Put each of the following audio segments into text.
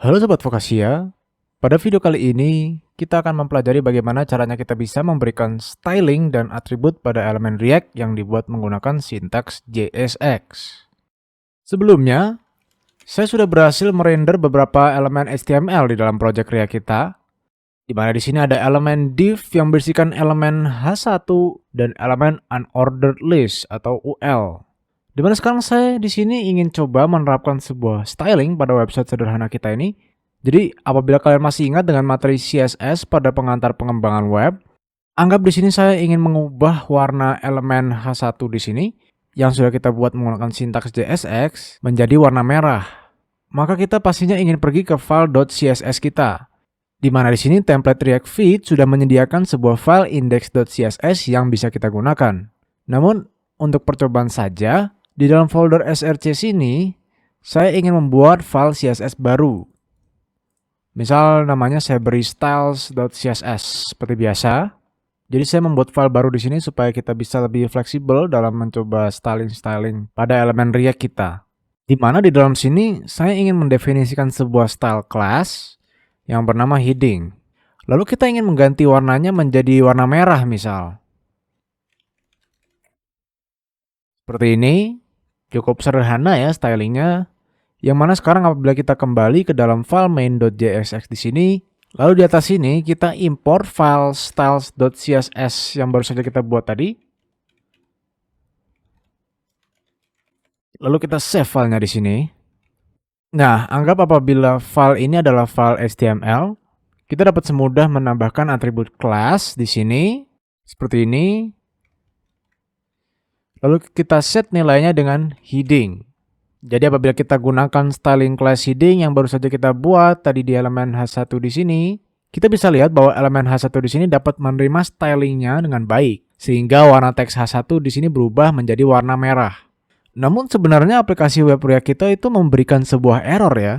Halo Sobat Vokasia, pada video kali ini kita akan mempelajari bagaimana caranya kita bisa memberikan styling dan atribut pada elemen React yang dibuat menggunakan sintaks JSX. Sebelumnya, saya sudah berhasil merender beberapa elemen HTML di dalam project React kita, di mana di sini ada elemen div yang berisikan elemen H1 dan elemen unordered list atau UL. Dimana sekarang saya di sini ingin coba menerapkan sebuah styling pada website sederhana kita ini. Jadi apabila kalian masih ingat dengan materi CSS pada pengantar pengembangan web, anggap di sini saya ingin mengubah warna elemen H1 di sini yang sudah kita buat menggunakan sintaks JSX menjadi warna merah. Maka kita pastinya ingin pergi ke file.css kita. Di mana di sini template React Feed sudah menyediakan sebuah file index.css yang bisa kita gunakan. Namun untuk percobaan saja, di dalam folder src sini, saya ingin membuat file CSS baru. Misal namanya saya beri styles.css seperti biasa. Jadi saya membuat file baru di sini supaya kita bisa lebih fleksibel dalam mencoba styling pada elemen React kita. Di mana di dalam sini saya ingin mendefinisikan sebuah style class yang bernama heading. Lalu kita ingin mengganti warnanya menjadi warna merah misal. Seperti ini, cukup sederhana ya stylingnya. Yang mana sekarang apabila kita kembali ke dalam file main.jsx di sini, lalu di atas sini kita import file styles.css yang baru saja kita buat tadi. Lalu kita save filenya di sini. Nah, anggap apabila file ini adalah file HTML, kita dapat semudah menambahkan atribut class di sini seperti ini. Lalu kita set nilainya dengan heading. Jadi apabila kita gunakan styling class heading yang baru saja kita buat tadi di elemen H1 di sini, kita bisa lihat bahwa elemen H1 di sini dapat menerima stylingnya dengan baik, sehingga warna teks H1 di sini berubah menjadi warna merah. Namun sebenarnya aplikasi web React kita itu memberikan sebuah error ya,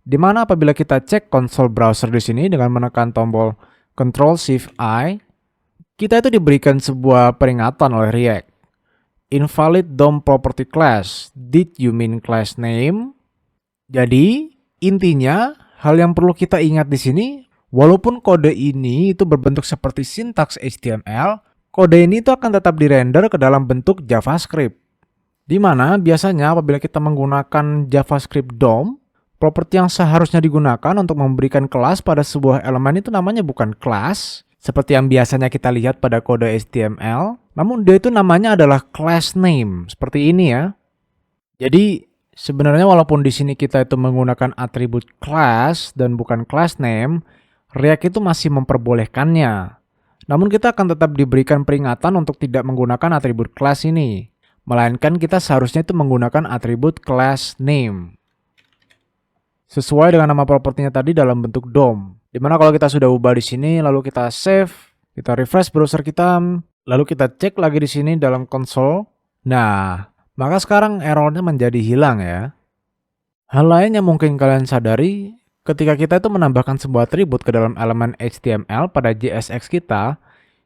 dimana apabila kita cek konsol browser di sini dengan menekan tombol Ctrl+Shift+I, kita itu diberikan sebuah peringatan oleh React. Invalid DOM property class. Did you mean class name? Jadi, intinya hal yang perlu kita ingat di sini, walaupun kode ini itu berbentuk seperti sintaks HTML, kode ini itu akan tetap dirender ke dalam bentuk JavaScript. Di mana biasanya apabila kita menggunakan JavaScript DOM, properti yang seharusnya digunakan untuk memberikan kelas pada sebuah elemen itu namanya bukan kelas, seperti yang biasanya kita lihat pada kode HTML, namun dia itu namanya adalah class name, seperti ini ya. Jadi sebenarnya walaupun di sini kita itu menggunakan atribut class dan bukan class name, React itu masih memperbolehkannya. Namun kita akan tetap diberikan peringatan untuk tidak menggunakan atribut class ini, melainkan kita seharusnya itu menggunakan atribut class name sesuai dengan nama propertinya tadi dalam bentuk DOM. Dimana kalau kita sudah ubah di sini, lalu kita save, kita refresh browser kita, lalu kita cek lagi di sini dalam konsol. Nah, maka sekarang errornya menjadi hilang ya. Hal lain yang mungkin kalian sadari, ketika kita itu menambahkan sebuah atribut ke dalam elemen HTML pada JSX kita,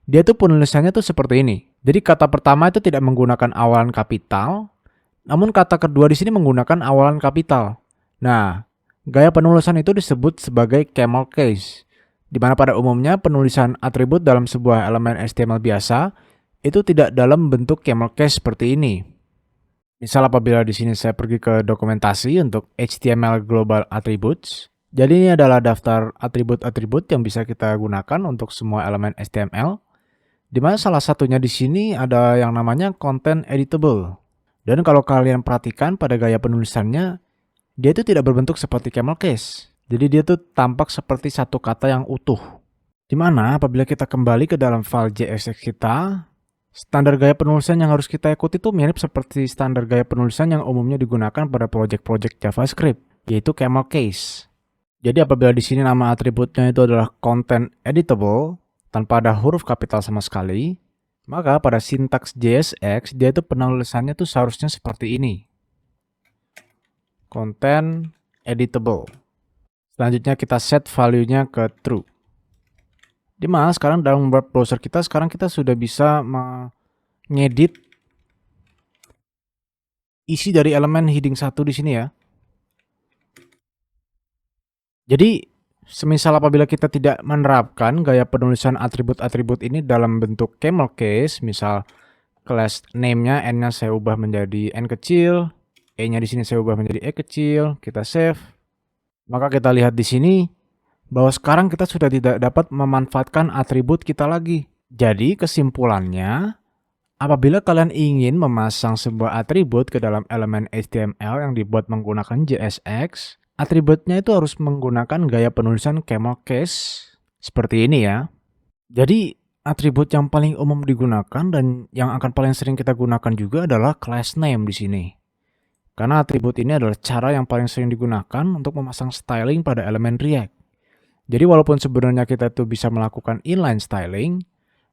dia tuh penulisannya tuh seperti ini. Jadi kata pertama itu tidak menggunakan awalan kapital, namun kata kedua di sini menggunakan awalan kapital. Nah, gaya penulisan itu disebut sebagai camel case, di mana pada umumnya penulisan atribut dalam sebuah elemen HTML biasa itu tidak dalam bentuk camel case seperti ini. Misal apabila di sini saya pergi ke dokumentasi untuk HTML Global Attributes, jadi ini adalah daftar atribut-atribut yang bisa kita gunakan untuk semua elemen HTML, di mana salah satunya di sini ada yang namanya content editable. Dan kalau kalian perhatikan pada gaya penulisannya, dia itu tidak berbentuk seperti camel case. Jadi dia tuh tampak seperti satu kata yang utuh. Dimana apabila kita kembali ke dalam file JSX kita, standar gaya penulisan yang harus kita ikuti itu mirip seperti standar gaya penulisan yang umumnya digunakan pada project-project JavaScript, yaitu camel case. Jadi apabila di sini nama atributnya itu adalah content editable, tanpa ada huruf kapital sama sekali, maka pada sintaks JSX dia itu penulisannya tuh seharusnya seperti ini. Content editable. Selanjutnya kita set value-nya ke true. Dimana sekarang dalam web browser kita, sekarang kita sudah bisa mengedit isi dari elemen heading 1 di sini ya. Jadi, semisal apabila kita tidak menerapkan gaya penulisan atribut-atribut ini dalam bentuk camel case, misal class name-nya n-nya saya ubah menjadi n kecil, e-nya di sini saya ubah menjadi e kecil, kita save. Maka kita lihat di sini bahwa sekarang kita sudah tidak dapat memanfaatkan atribut kita lagi. Jadi kesimpulannya, apabila kalian ingin memasang sebuah atribut ke dalam elemen HTML yang dibuat menggunakan JSX, atributnya itu harus menggunakan gaya penulisan camel case seperti ini ya. Jadi atribut yang paling umum digunakan dan yang akan paling sering kita gunakan juga adalah class name di sini. Karena atribut ini adalah cara yang paling sering digunakan untuk memasang styling pada elemen React. Jadi walaupun sebenarnya kita tuh bisa melakukan inline styling,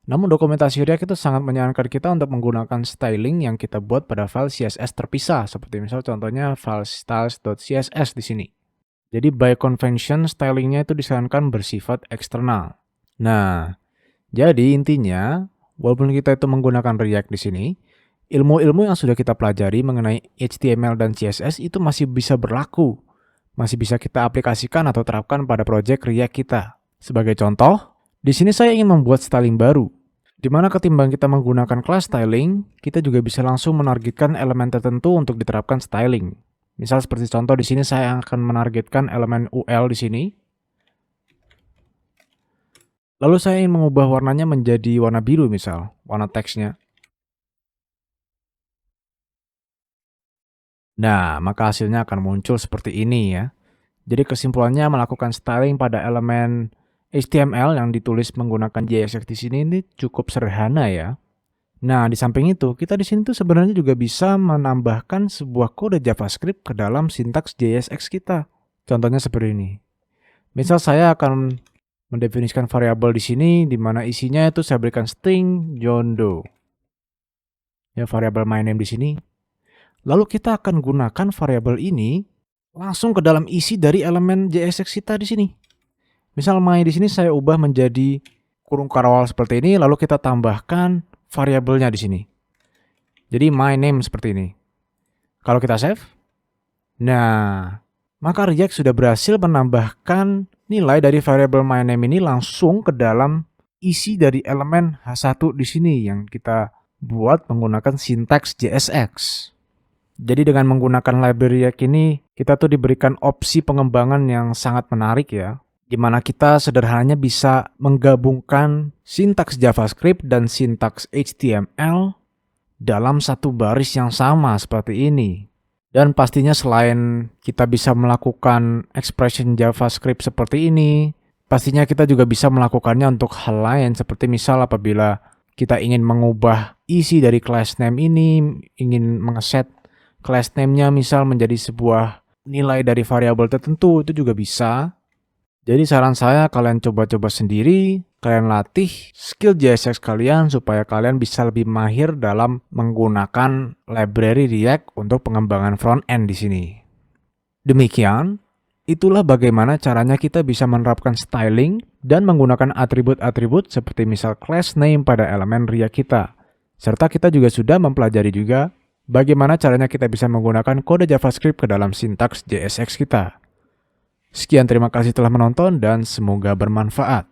namun dokumentasi React itu sangat menyarankan kita untuk menggunakan styling yang kita buat pada file CSS terpisah, seperti misal contohnya file styles.css di sini. Jadi by convention stylingnya itu disarankan bersifat eksternal. Nah, jadi intinya walaupun kita itu menggunakan React di sini, ilmu-ilmu yang sudah kita pelajari mengenai HTML dan CSS itu masih bisa berlaku, masih bisa kita aplikasikan atau terapkan pada project React kita. Sebagai contoh, di sini saya ingin membuat styling baru, di mana ketimbang kita menggunakan class styling, kita juga bisa langsung menargetkan elemen tertentu untuk diterapkan styling. Misal seperti contoh di sini saya akan menargetkan elemen UL di sini. Lalu saya ingin mengubah warnanya menjadi warna biru misal, warna teksnya. Nah, maka hasilnya akan muncul seperti ini ya. Jadi kesimpulannya melakukan styling pada elemen HTML yang ditulis menggunakan JSX di sini ini cukup sederhana ya. Nah, di samping itu, kita di sini tuh sebenarnya juga bisa menambahkan sebuah kode JavaScript ke dalam sintaks JSX kita. Contohnya seperti ini. Misal saya akan mendefinisikan variabel di sini, di mana isinya itu saya berikan string John Doe. Ya, variabel my name di sini. Lalu kita akan gunakan variabel ini langsung ke dalam isi dari elemen JSX kita di sini. Misal my di sini saya ubah menjadi kurung karawal seperti ini, lalu kita tambahkan variabelnya di sini. Jadi my name seperti ini. Kalau kita save, nah, maka React sudah berhasil menambahkan nilai dari variabel my name ini langsung ke dalam isi dari elemen H1 di sini yang kita buat menggunakan sintaks JSX. Jadi dengan menggunakan library React ini, kita tuh diberikan opsi pengembangan yang sangat menarik ya, di mana kita sederhananya bisa menggabungkan sintaks JavaScript dan sintaks HTML dalam satu baris yang sama seperti ini. Dan pastinya selain kita bisa melakukan expression JavaScript seperti ini, pastinya kita juga bisa melakukannya untuk hal lain, seperti misal apabila kita ingin mengubah isi dari class name ini, ingin mengeset class name-nya misal menjadi sebuah nilai dari variabel tertentu, itu juga bisa. Jadi saran saya kalian coba-coba sendiri, kalian latih skill JSX kalian supaya kalian bisa lebih mahir dalam menggunakan library React untuk pengembangan front end di sini. Demikian, itulah bagaimana caranya kita bisa menerapkan styling dan menggunakan atribut-atribut seperti misal class name pada elemen React kita. Serta kita juga sudah mempelajari juga bagaimana caranya kita bisa menggunakan kode JavaScript ke dalam sintaks JSX kita. Sekian, terima kasih telah menonton dan semoga bermanfaat.